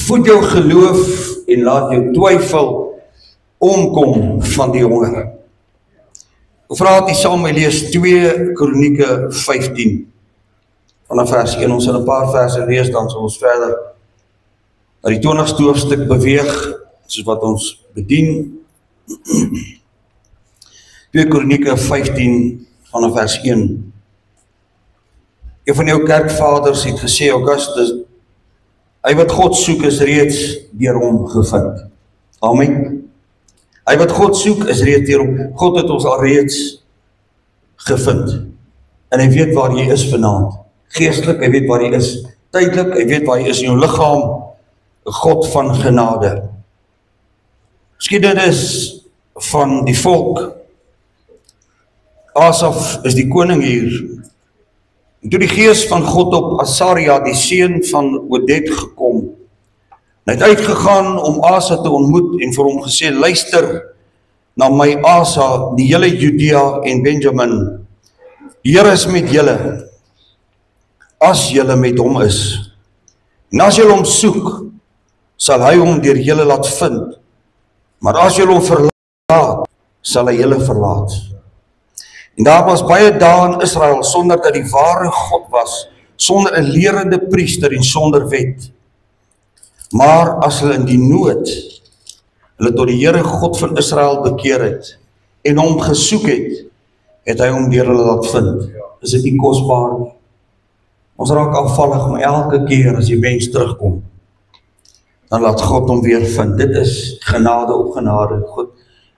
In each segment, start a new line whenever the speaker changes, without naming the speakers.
Voed jou geloof en laat jou twyfel omkom van die honger. Vraat die saam my lees 2 Kronieke 15 vanaf vers 1. Ons sal 'n paar verse lees, dan sal ons verder na die 20ste hoofstuk beweeg, soos wat ons bedien. 2 Kronieke 15 vanaf vers 1. Een van jou kerkvaders het gesê, Augustus, hy wat God soek is reeds deur hom gevind. Amen. Hy wat God soek is reeds deur hom. God het ons al reeds gevind. En hy weet waar jy is vanaand. Geestelik, hy weet waar jy is. Tydelik, hy weet waar jy is in jou liggaam. 'n God van genade. Geskiedenis van die volk. Asaf is die koning hier. En toe die gees van God op Asaria, die seun van Odet, gekom. Hy het uitgegaan om Asa te ontmoet en vir hom gesê, luister na my Asa, die hele Judea en Benjamin. Die Here is met julle, as julle met hom is. En as julle hom soek, sal hy hom deur julle laat vind. Maar as julle hom verlaat, sal hy julle verlaat. En daar was baie dae in Israel, sonder dat die ware God was, sonder 'n lerende priester en sonder wet. Maar as hulle in die nood, hulle tot die Here God van Israel bekeer het, en hom gesoek het, het hy hom deur hulle laat vind. Is dit nie kosbaar nie? Ons raak afvallig, maar elke keer as die mens terugkom, dan laat God hom weer vind. Dit is genade op genade. God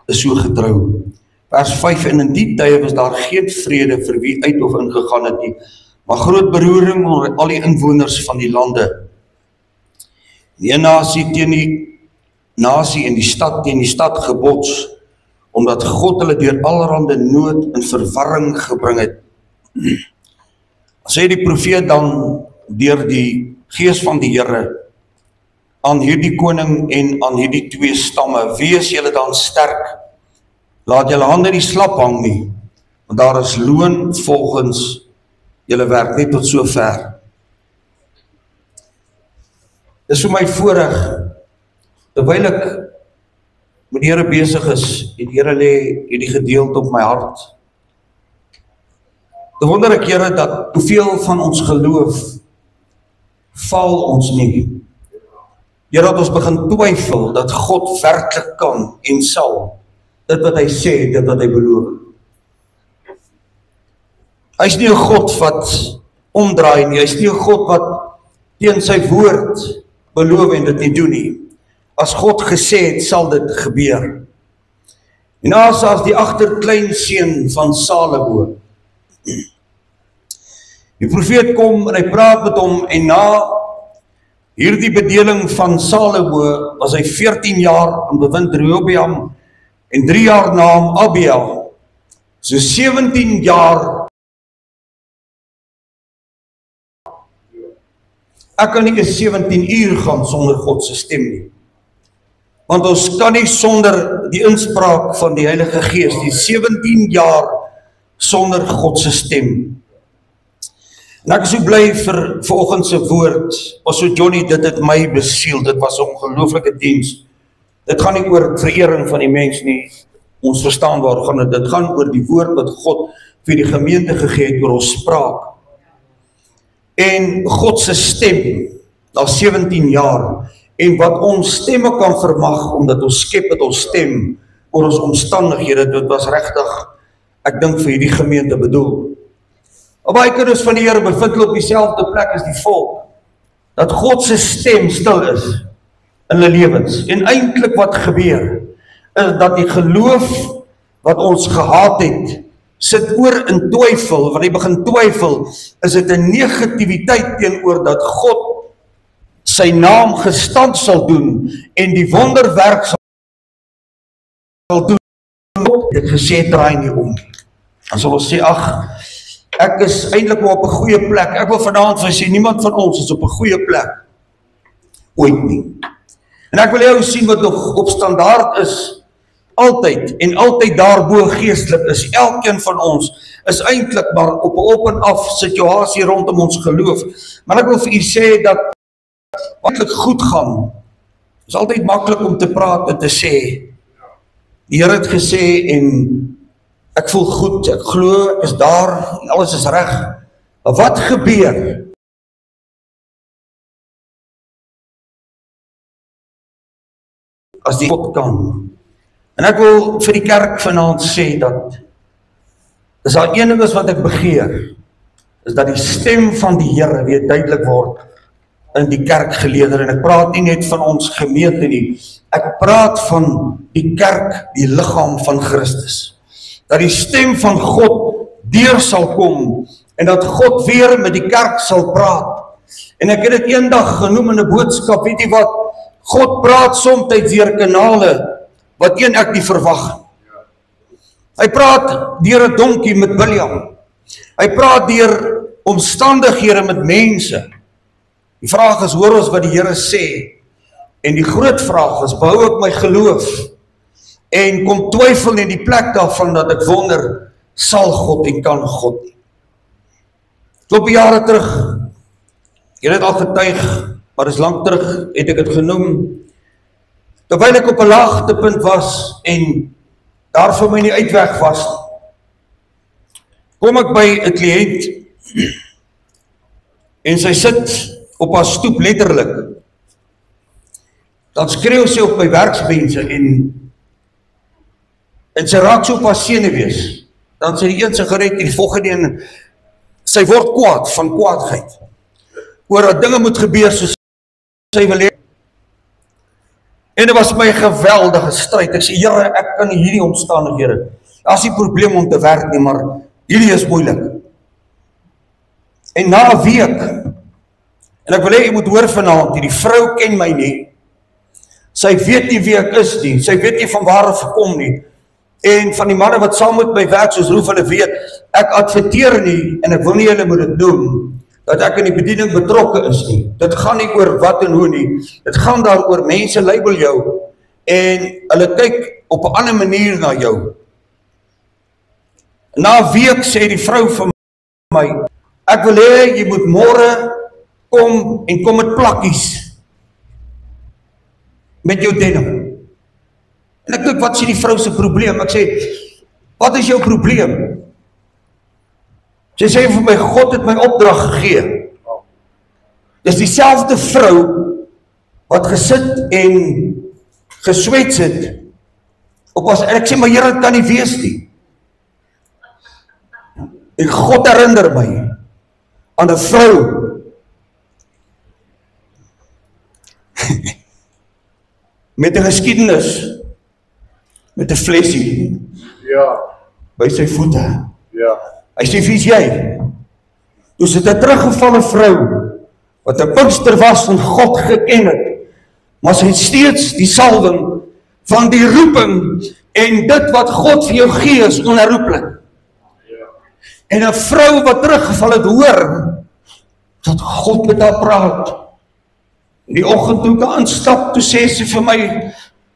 is so getrou. Vers 5, en in die tye was daar geen vrede vir wie uit of ingegaan het nie, maar groot beroering onder al die inwoners van die lande. Die nasie teen die nasie en die stad teen die stad gebots, omdat God hulle deur allerhande nood en verwarring gebring het. Sê die profeet dan deur die gees van die Here aan hierdie koning en aan hierdie 2 stamme, wees julle dan sterk, laat julle hande nie slap hang nie, want daar is loon volgens julle werk, net tot so ver. Dis vir my voorreg, terwyl ek met die Here besig is, en die Here lê hierdie gedeelte op my hart. Dan wonder ek, Here, dat hoeveel van ons geloof val ons nie. Here, dat ons begin twyfel dat God werklik kan en sal dit wat hy sê, dit wat hy beloof. Hy is nie 'n God wat omdraai nie, hy is nie 'n God wat teen sy woord beloof en dit nie doen nie. As God gesê het, sal dit gebeur. En Asa is die agterkleinseun van Salomo. Die profeet kom en hy praat met hom, en na hierdie bedeling van Salomo was hy 14 jaar in bewind Rehoboam en 3 jaar na hom Abia. So 17 jaar. Ek kan nie 17 uur gaan sonder God se stem nie. Want ons kan nie sonder die inspraak van die Heilige Gees, die 17 jaar sonder God se stem. En ek is so bly vir vanoggend se woord. Was so Johnny, dit het my besiel. Dit was 'n ongelooflike diens. Dit gaan nie oor verering van die mens nie. Ons verstaan waar gaan dit. Dit gaan oor die woord wat God vir die gemeente gegee het oor ons spraak. En God se stem, na 17 jaar, en wat ons stemme kan vermag, omdat ons skep het ons stem oor ons omstandighede, dit was regtig, ek dink vir hierdie gemeente bedoel. Baie kinders van die Here bevind hulle op dieselfde plek as die volk, dat God se stem stil is in hulle lewens. En eintlik wat gebeur, is dat die geloof wat ons gehad het, sit oor in twyfel. Wanneer jy begin twyfel, is dit 'n negativiteit teenoor dat God sy naam gestand sal doen en die wonderwerk sal doen. Dit gesê draai nie om. Dan sal ons sê, ag, ek is eintlik maar op 'n goeie plek. Ek wil vanaand vir sê, niemand van ons is op 'n goeie plek. Ooit nie. En ek wil jou sien wat nog op standaard is, altyd, en altyd daarbo geestelik is. Elkeen van ons is eintlik maar op 'n op en af situasie rondom ons geloof. Maar ek wil vir u sê dat wat eintlik goed gaan, is altyd maklik om te praat en te sê, die Here het gesê en ek voel goed, ek glo, ek is daar, alles is reg. Maar wat gebeur as die God kan? En ek wil vir die kerk vanaand sê dat as daar een ding is wat ek begeer, is dat die stem van die Here weer duidelik word in die kerkgeleedere. En ek praat nie net van ons gemeente nie, ek praat van die kerk, die liggaam van Christus. Dat die stem van God deur sal kom en dat God weer met die kerk sal praat. En ek het dit eendag genoem in 'n boodskap, weet jy wat? God praat soms deur kanale wat ek nie verwag. Hy praat deur 'n donkie met Biljam. Hy praat deur omstandighede met mense. Die vraag is, hoor ons wat die Here sê? En die groot vraag is, behou ek my geloof? En kom twyfel in die plek daarvan dat ek wonder, sal God en kan God nie? Kloppie jare terug, jy het al getuig, maar is lang terug, het ek het genoem, terwyl ek op 'n laagtepunt was en daar vir my nie uitweg was, kom ek by 'n kliënt en sy sit op haar stoep letterlik. Dan skreeu sy op my werksbense en sy raak so op haar senuwees. Dan sy die een sigaret en die volgende een, sy word kwaad van kwaadheid. Oor dat dinge moet gebeur soos sy wil hê. En dit was my 'n geweldige stryd. Ek sê, Here, ek kan nie hierdie omstandighede. Daar's nie probleem om te werk nie, maar hierdie is moeilik. En na 'n week, en ek wil hê jy moet hoor vanaand, die vrou ken my nie. Sy weet nie wie ek is nie. Sy weet nie van waar ek gekom nie. En van die manne wat saam met my werk, soos Roef hulle weet, ek adverteer nie, en ek wil nie hulle moet dit doen, dat ek in die bediening betrokke is nie. Dit gaan nie oor wat en hoe nie. Dit gaan daaroor, mense label jou, en hulle kyk op 'n ander manier na jou. Na 'n week sê die vrou vir my, ek wil hê, jy moet môre kom en kom met plakkies met jou denim. En ek dink, wat is die vrou se probleem? Ek sê, wat is jou probleem? Sy sê vir my, God het my opdrag gegee. Dis dieselfde vrou wat gesit en geswets het op as, en ek sê, maar Here, dit kan nie wees nie. En God herinner my aan 'n vrou met 'n geskiedenis, met 'n flesie by sy voete. Hy sê, wie is jy? Toe sit 'n teruggevalle vrou, wat 'n pinkster was en God geken het, maar sy het steeds die salwing van die roeping, en dit wat God vir jou gee is onherroepelik. En 'n vrou wat teruggeval het, hoor dat God met haar praat. In die oggend toe ek aanstap, toe sê sy vir my,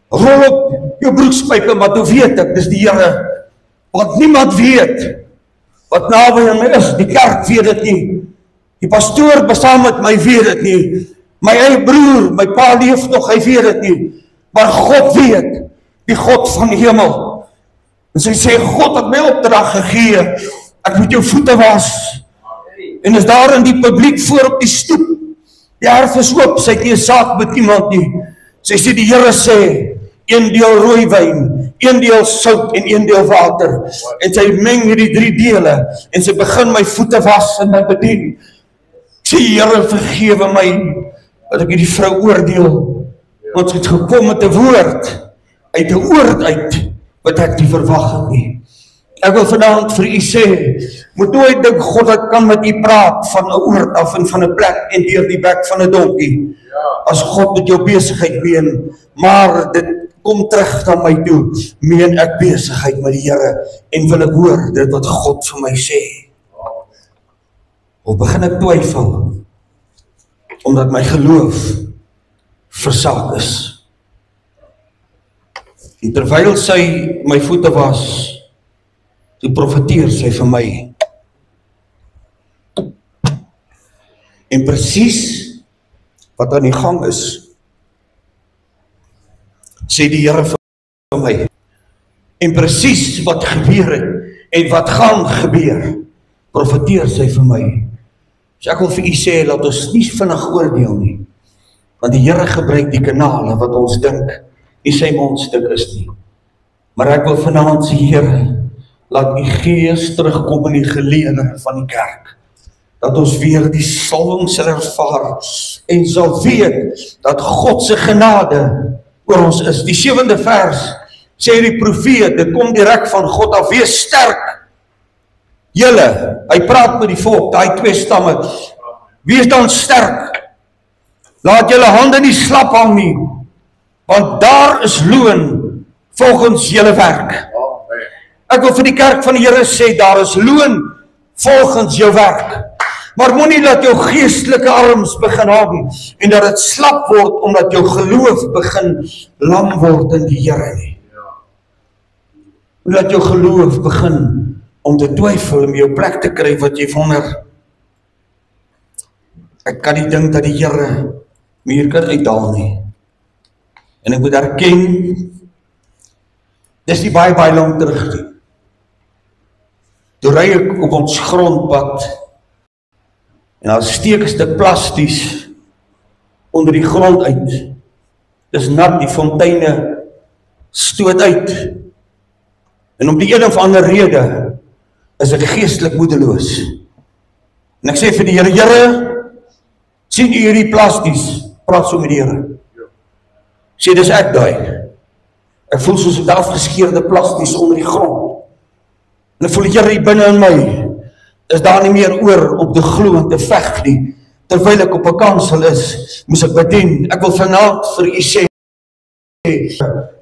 rol op jou broekspype, maar toe weet ek, dis die Here, want niemand weet wat naby aan my is. Die kerk weet dit nie, die pastoor saam met my weet dit nie, my eie broer, my pa leef nog, hy weet dit nie, maar God weet, die God van die hemel. En sy sê, God het my opdrag gegee, ek moet jou voete was. En is daar in die publiek voor op die stoep, die erf is oop, sy het nie 'n saak met iemand nie. Sy sê, die Here sê, 1 deel rooiwyn, 1 deel sout en 1 deel water. En sy meng hierdie 3 dele, en sy begin my voete was en my bedien. Ek sê, Here, vergewe my, dat ek hierdie vrou oordeel, want sy het gekom met 'n woord, uit 'n oord uit, wat ek nie verwag het nie. Ek wil vanaand vir u sê, moet nooit dink God kan met u praat van 'n oord af en van 'n plek en deur die bek van 'n donkie. As God met jou besigheid meen, maar dit kom terug na my toe, meen ek besigheid met die Here en wil ek hoor dit wat God vir my sê. Of begin ek twyfel omdat my geloof versaak is. En terwyl sy my voete was, toe profeteer sy vir my. En presies wat aan die gang is, sê die Here vir my. En presies wat gebeur het, en wat gaan gebeur, profeteer sy vir my. So ek wil vir u sê, laat ons nie vinnig oordeel nie, want die Here gebruik die kanale wat ons dink nie sy mondstuk is nie. Maar ek wil vanaand sê, Here, laat u Gees terugkom in die geleedere van die kerk, dat ons weer die salwing sal ervaar, en sal weet, dat God se genade oor ons is. Die 7de vers, sê die profeet, dit kom direk van God af, wees sterk, julle, hy praat met die volk, daai 2 stamme, wees dan sterk, laat julle hande nie slap hang nie, want daar is loon volgens julle werk. Ek wil vir die kerk van die Here sê, daar is loon volgens jou werk, maar moenie dat jou geestelike arms begin hang, en dat dit slap word, omdat jou geloof begin lam word in die Here nie. Laat jou geloof begin om te twyfel, om jou plek te kry wat jy wonder. Ek kan nie dink dat die Here my hier kan uithaal nie. En ek moet erken, dis nie baie lang terug nie. Toe ry ek op ons grondpad, en daar steek 'n stuk plasties onder die grond uit. Dis nat, die fonteine stoot uit. En om die een of ander rede is ek geestelik moedeloos. En ek sê vir die Here, Here, sien u hierdie plasties? Praat so met die Here. Sê, dis ek daai. Ek voel soos 'n afgeskeurde plasties onder die grond. En ek voel, Here, hier binne in my, is daar nie meer oor om te glo en te veg nie. Terwyl ek op 'n kansel is, moes ek bedien. Ek wil vanaand vir u sê,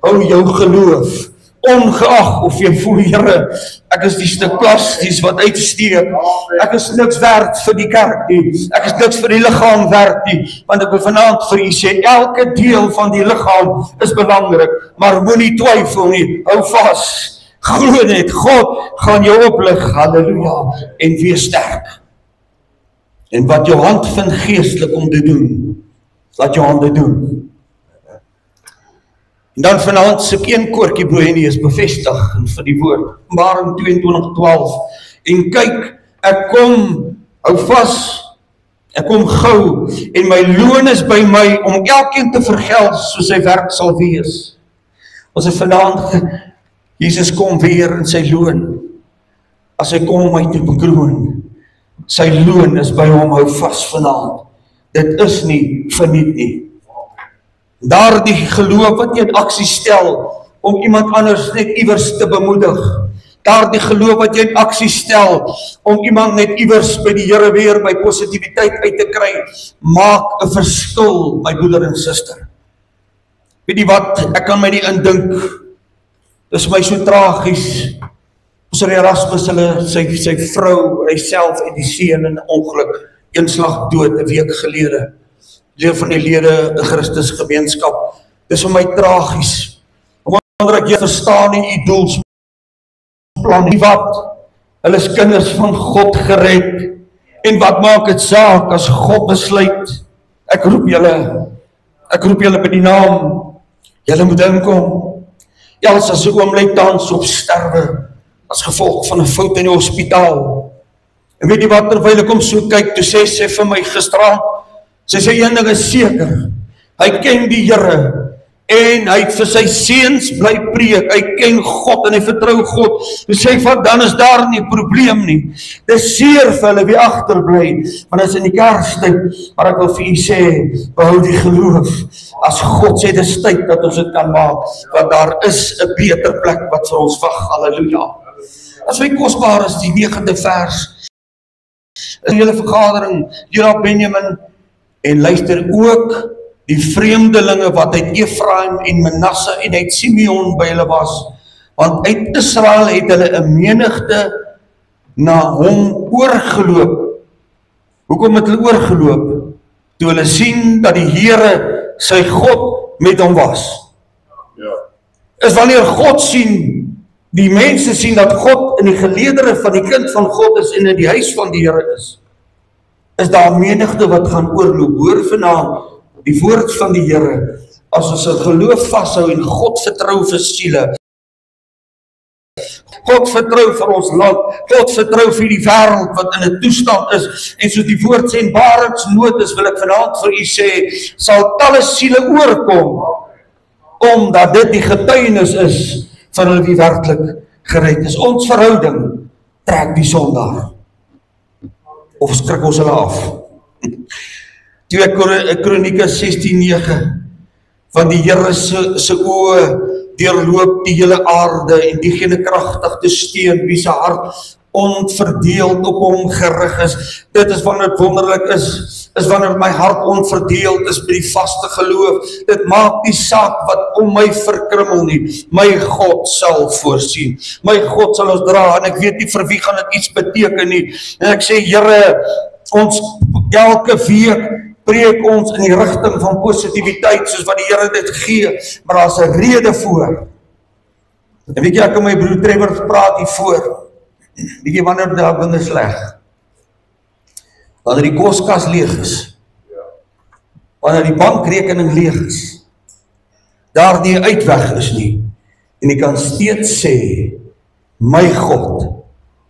hou jou geloof, ongeag of jy voel, Here, ek is die stuk plasties wat uitsteek, ek is niks werd vir die kerk nie, ek is niks vir die liggaam werd nie, want ek wil vanaand vir u sê, elke deel van die liggaam is belangrik, maar moenie twyfel nie, hou vas, glo net, God gaan jou oplig, halleluja, en wees sterk. En wat jou hand vind geestelik om te doen, laat jou hande doen. En dan vanaand soek een koortjie brood en die is bevestig vir die woord, Openbaring 22:12, en kyk, ek kom, hou vas, ek kom gou, en my loon is by my, om elkeen te vergeld, soos sy werk sal wees. Ons het vanaand, Jesus kom weer in sy loon, as hy kom om my te bekroon, sy loon is by hom, hou vas vanaand, dit is nie verniet nie. Daar die geloof wat jy in aksie stel, om iemand anders net iewers te bemoedig, daar die geloof wat jy in aksie stel, om iemand net iewers by die Here weer, by positiwiteit uit te kry, maak 'n verskil, my broeder en suster. Weet jy wat, ek kan my nie indink, dis my so tragies, Pastor Erasmus, sy vrou, hy self en die seun in 'n ongeluk, eenslag dood 'n week gelede, leef van die lede, 'n Christus gemeenskap, dis vir my tragies, omdat ek jy verstaan nie, u doelsplan nie wat, hulle is kinders van God gered, en wat maak het saak, as God besluit, ek roep julle by die naam, julle moet inkom, Elsa se oom lê tans op sterwe, as gevolg van 'n fout in die hospitaal, en weet jy wat, terwyl ek hom so kyk, toe sê sy vir my gisterand, sy sê een ding is seker, hy ken die Here, en hy vir sy seuns bly preek, hy ken God, en hy vertrou God, toe sê van, dan is daar nie probleem nie, dis seer vir hulle wie agterbly, want dit is in die Kerstyd, maar ek wil vir u sê, behou die geloof, as God sê, dis tyd dat ons dit kan maak, want daar is 'n beter plek wat vir ons wag, halleluja. As my kosbaar is, die 9de vers, in julle vergadering, Juda, Benjamin, en luister ook die vreemdelinge wat uit Efraim en Manasse en uit Simeon by hulle was, want uit Israel het hulle 'n menigte na hom oorgeloop. Hoekom het hulle oorgeloop? Toe hulle sien dat die Here sy God met hom was. Ja. Is wanneer God sien, die mense sien dat God in die geleedere van die kind van God is en in die huis van die Here is daar menigte wat gaan oorloop. Hoor vanaand die woord van die Here. as ons in geloof vashou en God vertrou vir siele, God vertrou vir ons land, God vertrou vir die wêreld wat in 'n toestand is, en soos die woord sê, en baringsnood is, wil ek vanaand vir u sê, sal talle siele oorkom, omdat dit die getuienis is van hulle wie werklik gered is. Ons verhouding trek die sondaar, of skrik ons hulle af. 2 Kronieke 16:9, want die Here se oë deurloop die hele aarde en diegene kragtig te steun wie se hart onverdeeld op hom gerig is. Dit is wanneer dit wonderlik is wanneer my hart onverdeeld is by die vaste geloof. Dit maak nie saak wat om my verkrummel nie. My God sal voorsien. My God sal ons dra, en ek weet nie vir wie gaan dit iets beteken nie. En ek sê, Here, ons elke week preek ons in die rigting van positiwiteit, soos wat die Here dit gee, maar daar is 'n rede voor. En weet jy, ek en my broer Trevor praat hier voor, weet jy wanneer daar dinge sleg? Wanneer die koskas leeg is, wanneer die bankrekening leeg is, daar nie 'n uitweg is nie, en jy kan steeds sê, my God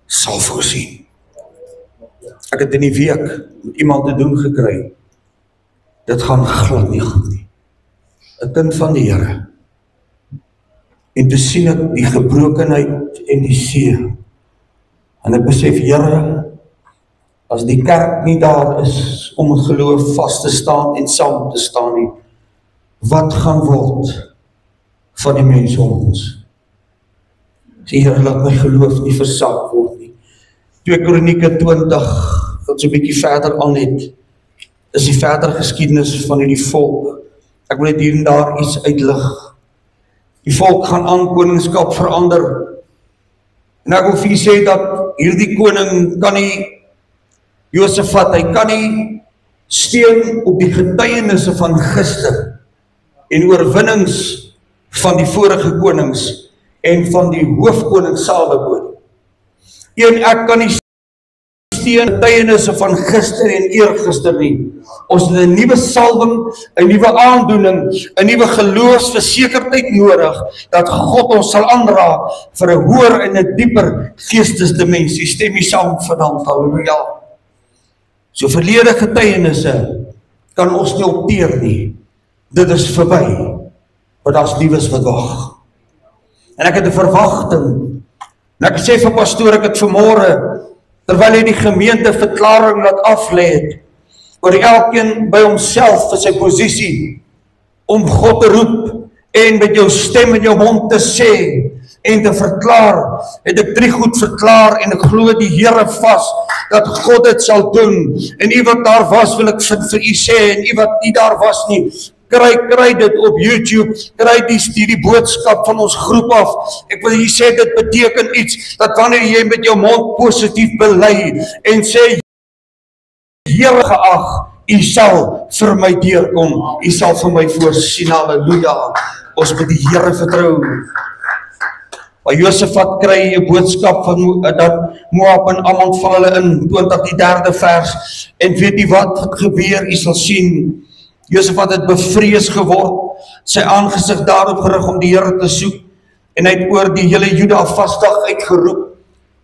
sal voorsien. Ek het in die week met iemand te doen gekry, dit gaan glad nie goed nie. 'n kind van die Here. En toe sien ek die gebrokenheid en die seer. En ek besef, Here, as die kerk nie daar is om in geloof vas te staan en saam te staan nie, wat gaan word van die mense om ons? Sê, Here, laat my geloof nie versak word nie. 2 Kronieke 20, wat so 'n bietjie verder aan het, is die verdere geskiedenis van hierdie volk. Ek wil net hier en daar iets uitlig. Die volk gaan aan koningskap verander. En ek wil vir julle sê dat hierdie koning kan nie, Josafat, hy kan nie steun op die getuienisse van gister en oorwinnings van die vorige konings en van die hoofkoning Salomo. Ek kan nie getuienisse van gister en eergister nie. Ons het 'n nuwe salwing, 'n nuwe aandoening, 'n nuwe geloofsversekerdheid nodig, dat God ons sal aanraak vir 'n hoër en 'n dieper geestesdimensie. Stem jy saam vanaand? Halleluja. So verlede getuienisse kan ons nie opteer nie. Dit is verby, maar daar's nuus wat wag. En ek het 'n verwagting. En ek sê vir pastoor, ek het vanmôre, terwyl hy die gemeente verklaring laat aflê het, oor elkeen by homself vir sy posisie, om God te roep, en met jou stem in jou mond te sê, en te verklaar, het ek 3 goed verklaar, en ek glo die Here vas, dat God dit sal doen, en u wat daar was, wil ek vir u sê, en u wat nie daar was nie, kry dit op YouTube, kry die boodskap van ons groep af. Ek wil hier sê, dit beteken iets, dat wanneer jy met jou mond positief bely, en sê, Here geag, u sal vir my deurkom, u sal vir my voorsien, halleluja, ons moet die Here vertrou. Maar Josafat kry 'n boodskap van dat Moab en Ammon val hulle in, 20 die 3de vers, en weet jy wat gebeur, u sal sien, Josafat het bevrees geword, sy aangesig daarop gerig om die Here te soek, en hy het oor die hele Juda vasdag uitgeroep.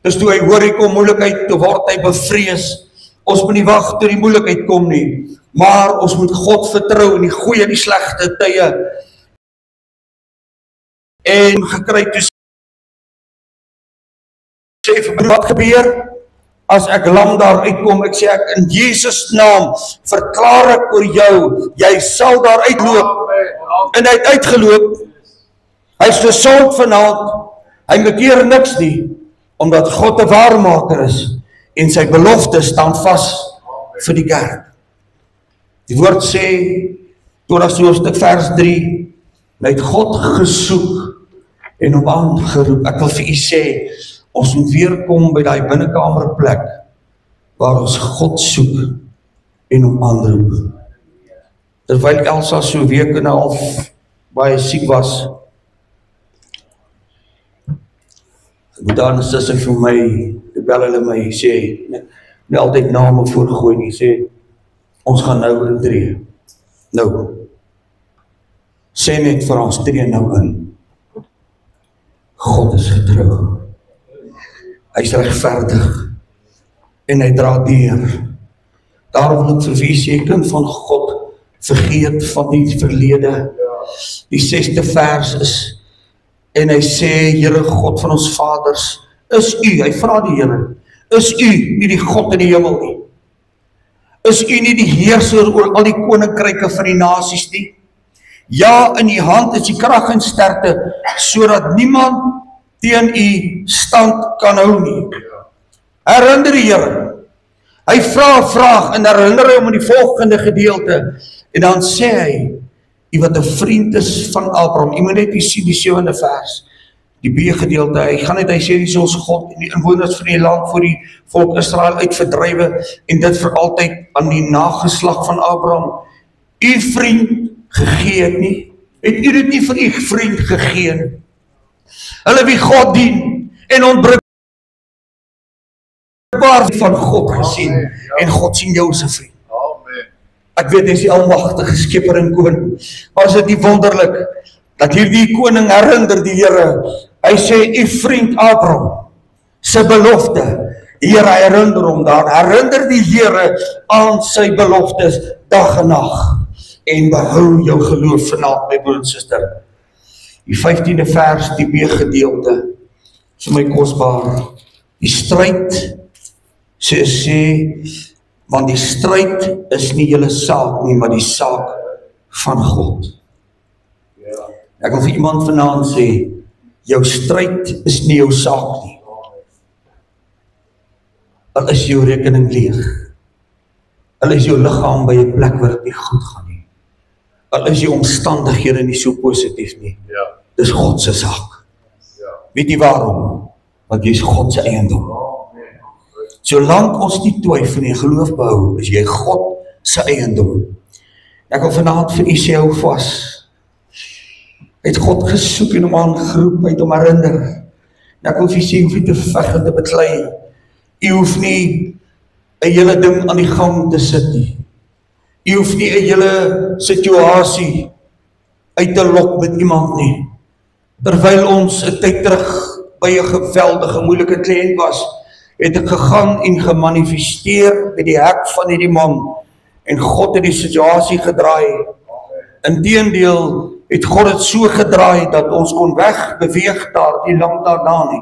Dus toe hy hoor hy kom moeilikheid, toe word hy bevrees. Ons moet nie wag tot die moeilikheid kom nie, maar ons moet God vertrou in die goeie en die slegte tye. En gekry toe sê vir wat gebeur? As ek lam daar uitkom, ek sê ek in Jesus naam verklaar ek oor jou, jy sal daar uitloop. En hy het uitgeloop. Hy is gesond vanaand. Hy bekeer niks nie, omdat God 'n waarmaker is en sy belofte staan vas vir die kerk. Die woord sê, Torah hoofstuk vers 3, hy het God gesoek en hom aangeroep. Ek wil vir u sê, ons moet weer kom by daai binnekamerplek waar ons God soek en hom aanroep. Terwyl Elsa so 'n week en 'n half baie siek was, dan sê sy vir my, bel hulle my, sê, nie altyd name voorgooi nie, sê, ons gaan nou intree. Nou, sê net vir ons, tree nou in. God is getrou. Hy is regverdig en hy dra deur. Daarom wil ek vir wie sê, kind van God, vergeet van die verlede. Die 6de vers is, en hy sê, Here God van ons vaders, is u, hy vra die Here, is u nie die God in die hemel nie? Is u nie die heerser oor al die koninkryke van die nasies nie? Ja, in u hand is die krag en sterkte, sodat niemand teen u stand kan hou nie. Herinner die Here. Hy vra 'n vraag en herinner hom in die volgende gedeelte. En dan sê hy, u wat 'n vriend is van Abraham. U moet net sien die 7de vers. Die B-gedeelte, hy gaan net, hy sê, die soos God en die inwoners van die land voor die volk Israel uitverdrywe en dit vir altyd aan die nageslag van Abraham. U vriend gegee het nie. Het u dit nie vir u vriend gegee nie? Hulle wie God dien en ontbreekbaar van God gesien en God sien jou as 'n vriend. Ek weet hy is die almagtige skepper en koning, maar is dit nie wonderlik dat hierdie koning herinner die Here. Hy sê, u vriend Abraham se belofte, die Here herinner hom daar, herinner die Here aan sy beloftes dag en nag en behou jou geloof vanaand, my broer en suster. Die 15de vers, die B-gedeelte, is my kosbaar. Die stryd, sê, want die stryd is nie julle saak nie, maar die saak van God. Ek wil vir iemand vanaand sê, jou stryd is nie jou saak nie. Al is jou rekening leeg. Al is jou liggaam by 'n plek waar dit nie goed gaan nie. Al is jou omstandighede nie so positief nie. Dis God se saak. Weet jy waarom? Want jy is God se eiendom. Solank ons nie twyfel en geloof behou, is jy God se eiendom. Ek wil vanaand vir u sê, hou vas. Het God gesoek en hom aangeroep, hy het hom herinner. Ek wil vir u sê, hoef nie te veg en te beklei. U hoef nie 'n hele ding aan die gang te sit nie. U hoef nie 'n hele situasie uit te lok met iemand nie. Terwyl ons 'n tyd terug by 'n geweldige moeilike kliënt was, het ek gegaan en gemanifesteer by die hek van hierdie man en God het die situasie gedraai. Inteendeel het God het so gedraai dat ons kon wegbeweeg daar, nie lank daarna nie.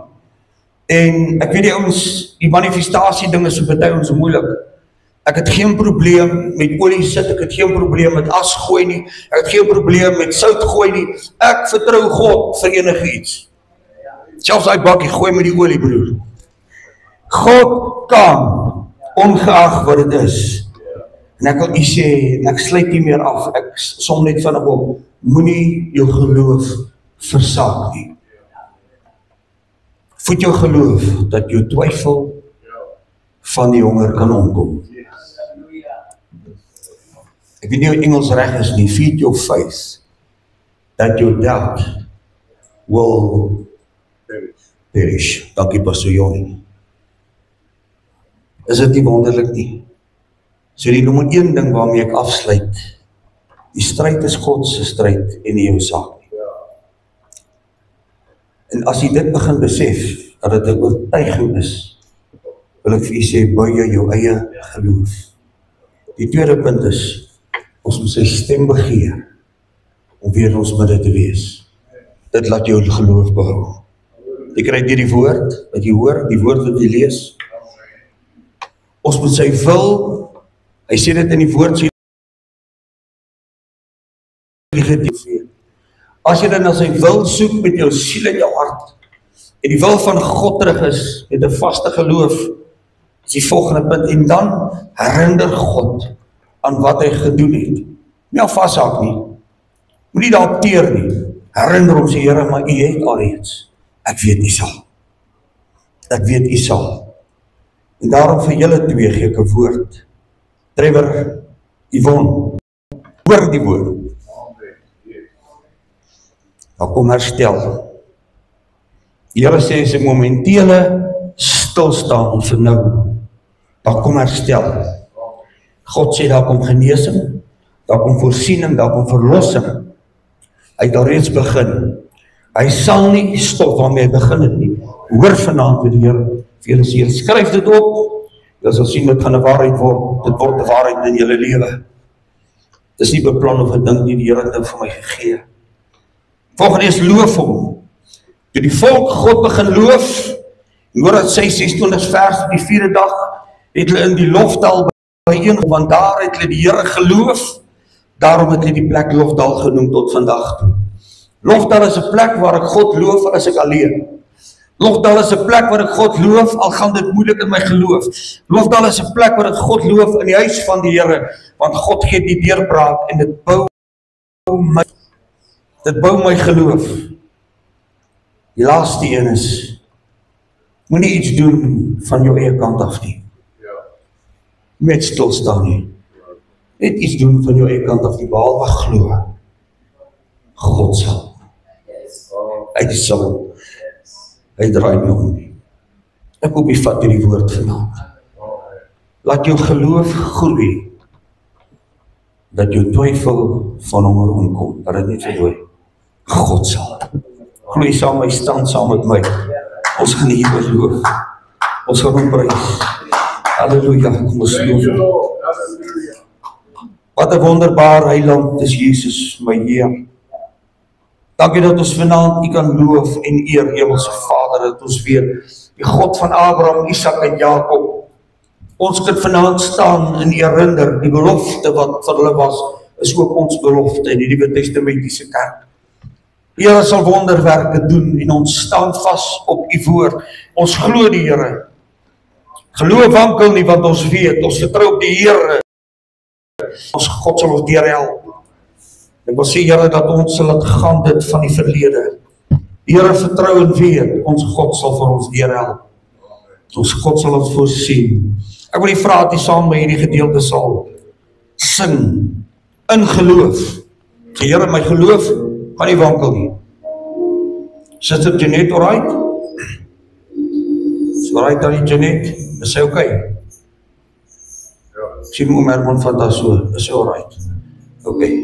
En ek weet die ouens, die manifestasie ding is vir baie ons moeilik. Ek het geen probleem met olie sit, ek het geen probleem met as gooi nie, ek het geen probleem met sout gooi nie. Ek vertrou God vir enigiets. Selfs daai bakkie gooi met die olie, broer. God kan, ongeag wat dit is. En ek wil u sê, en ek sluit nie meer af, ek som net van op, moenie jou geloof versaak nie. Voed jou geloof, dat jou twyfel van die honger kan omkom. Ek weet nie hoe Engels reg is nie, feed your faith, that your doubt will perish. Dankie Pastor Johnny. Is dit nie wonderlik nie? So die nommer 1 ding waarmee ek afsluit, die stryd is God se stryd en nie jou saak nie. En as jy dit begin besef, dat dit 'n oortuiging is, wil ek vir jy sê, bou jy jou eie geloof. Die tweede punt is, ons moet sy stem begeer, om weer ons midde te wees. Dit laat jou geloof behou. Jy kry deur die woord, wat jy hoor, die woord wat jy lees. Ons moet sy wil, hy sê dit in die woord, as jy dan na sy wil soek met jou siel en jou hart, en die wil van God terug is, met 'n vaste geloof, is die volgende punt, en dan herinner God aan wat hy gedoen het. Nie al vashak nie, moet nie daarop teer nie, herinner hom sê, Here, maar u het alreeds, ek weet u sal, ek weet u sal, en daarom vir julle twee gee ek 'n woord, Trevor, Yvonne, hoor die woord, dan kom herstel. Die Here sê, is 'n momentele stilstaan vir nou, dan kom herstel. God sê, daar kom genesing, daar kom voorsiening, daar kom verlossing. Hy het alreeds begin. Hy sal nie stop waarmee hy begin het nie. Hoor vanaand wat die Here vir julle sê. Skryf dit op. Julle sal sien dit gaan 'n waarheid word. Dit word 'n waarheid in julle lewe. Dis nie beplan of 'n ding nie, die Here het dit vir my gegee. Volgende is loof hom. Toe die volk God begin loof, hoor dat sy 26 vers op die 4de dag, het hulle in die lofdal byeen, want daar het hulle die Here geloof, daarom het hulle die plek Lofdal genoem tot vandag toe. Lofdal is 'n plek waar ek God loof as ek alleen. Lofdal is 'n plek waar ek God loof, al gaan dit moeilik in my geloof. Lofdal is 'n plek waar ek God loof in die huis van die Here, want God gee die deurbraak en dit bou my geloof. Die laaste een is, moenie iets doen van jou eie kant af nie. Met stilstaan nie. Net iets doen van jou eie kant af nie, behalwe glo. God sal. Hy sal. Hy draai nie om nie. Ek hoop jy vat hierdie woord vanaand. Laat jou geloof groei, dat jou twyfel van hom omkom, dat dit nie verdooi. God sal. Gloei saam my, staan saam met my. Ons gaan hier geloof. Ons gaan hom prys. Halleluja, kom ons loof. Wat 'n wonderbaar heiland is Jesus, my Heer. Dankie dat ons vanaand U kan loof en eer, Hemelse Vader, dat ons weer die God van Abraham, Isak en Jakob. Ons kan vanaand staan en herinner, die belofte wat vir hulle was, is ook ons belofte in die Nuwe Testamentiese kerk. Here sal wonderwerke doen en ons staan vas op U woord. Ons glo die Here. Geloof wankel nie, want ons weet, ons vertrou op die Here. Ons God sal ons deurhelp. Ek wil sê, Here, dat ons sal laat gaan dit van die verlede. Die Here vertrou en weet, ons God sal vir ons deurhelp. Ons God sal ons voorsien. Ek wil die vra dat jy saam met hierdie gedeelte sal sing, in geloof. Die Here, my geloof gaan nie wankel nie. Sister Jeanette, alright? Is alright dan die Jeanette? Is sy okay? Sien Oom Herman van daar so, is sy alright? Okay.